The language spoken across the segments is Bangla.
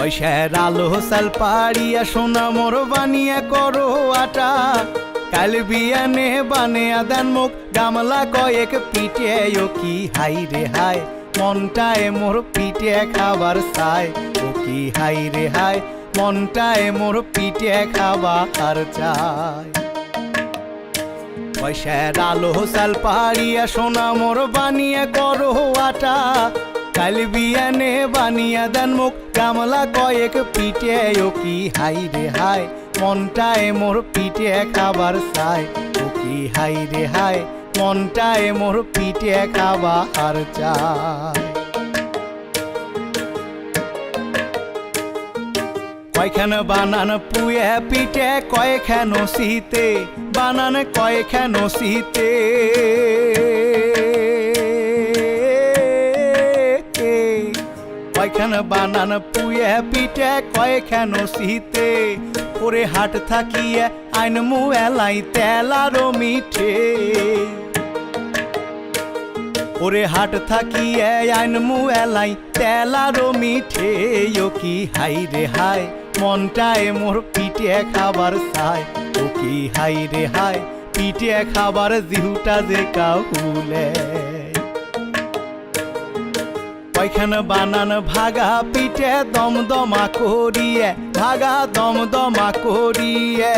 পয়সার আলো সাল পাড়িয়া সোনা মোর বানিয়া করো আটা কাল বিয়ানে বানিয়া দেন মুখ গামলা কয়েক পিঠে ও কি হাই রে হাই মনটায় মোর পিঠে খাবার চাই ও কি হাই রে হাই মনটায় মোর পিঠে খাবার চাই পয়সার আলো সাল পাড়িয়া সোনা মোর বানিয়া করো আটা কাল বিয়ানে বানিয়া দেন মুখ গামলা কয়েক পিঠে ও কি হাই রে হাই মনটায় মোর পিঠে খাবার চাই ও কি হাই রে হাই মনটায় মোর পিঠে খাবার চাই কয়খান বানান পুয়ে পিঠে কয়খান শীতে বানান কয়খান শীতে কয়খান বানান পুয়ে পিঠে কয়খান শীতে ওরে হাট থাকিয়ে আইন মুএলাই তেলারো মিঠে ওরে হাট থাকিয়ে আইন মুএলাই তেলারো মিঠে ও কি হাই রে হাই মনটায় মোর পিঠে খাবার চাই ও কি হাই রে হাই পিঠে খাবার জিহুটা যে কাহুলে কয়খান বানান ভাগা পিঠে দমদমা করিয়ে ভাগা দমদমা করিয়ে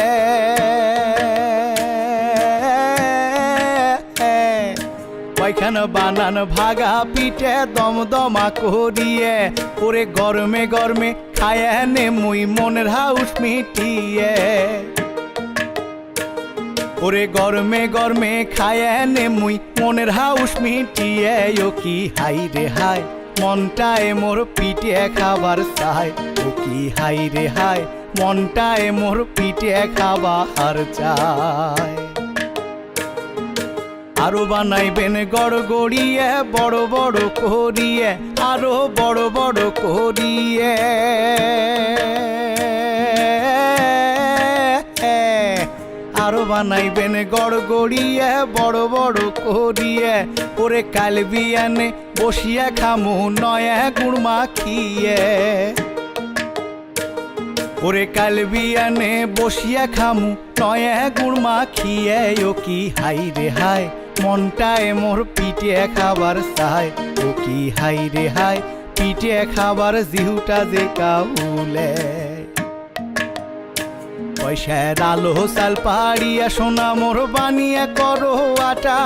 কয়খান বানান ভাগা পিঠে দমদমা করিয়ে ওরে গরমে গরমে খায় নে মুই মনের হাউস মিটিয়ে ওরে গরমে গরমে খায় নে মুই মনের হাউস মিটিয়ে ও কি হাই রে হাই মনটায় মোর পিঠে খাবার চাই ও কি হাই রে হাই মনটায় মোর পিঠে খাবার চাই আরো বানাইবেন গড় গড়িয়ে বড় বড় করিয়ে আরো বড় বড় করিয়ে আরো বানাইবেন গড় গড়িয়ে বড় বড় করিয়ে ওরে কাল বিয়ানে বসিয়া খামু নয়া গুড় মাখিয়ে ওরে কাল বিয়ানে বসিয়া খামু নয়া গুড় মাখিয়ে ও কি হাই রে হাই মনটায় মোর পিঠে খাবার চাই ও কি হাই রে হাই পিঠে খাবার জিহুটা যে কাহুলে পয়সার আলো সাল পাড়িয়া সোনা মোর বানিয়া করো আটা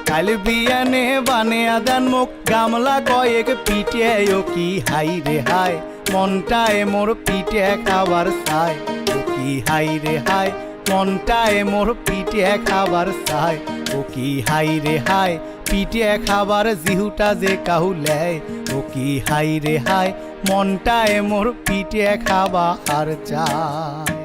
কাল বিয়ানে বানিয়া দেন মুখ গামলা কয়েক পিঠে ও কি হাই রে হাই মনটায় মোর পিঠে খাবার চাই ও কি হাই রে হাই মনটায় মোর পিঠে খাবার চাই ও কি হাই রে হাই পিঠে খাবার জিহুটা যে কাহুলে ও কি হাই রে হাই মনটায় মোর পিঠে খাবার চাই।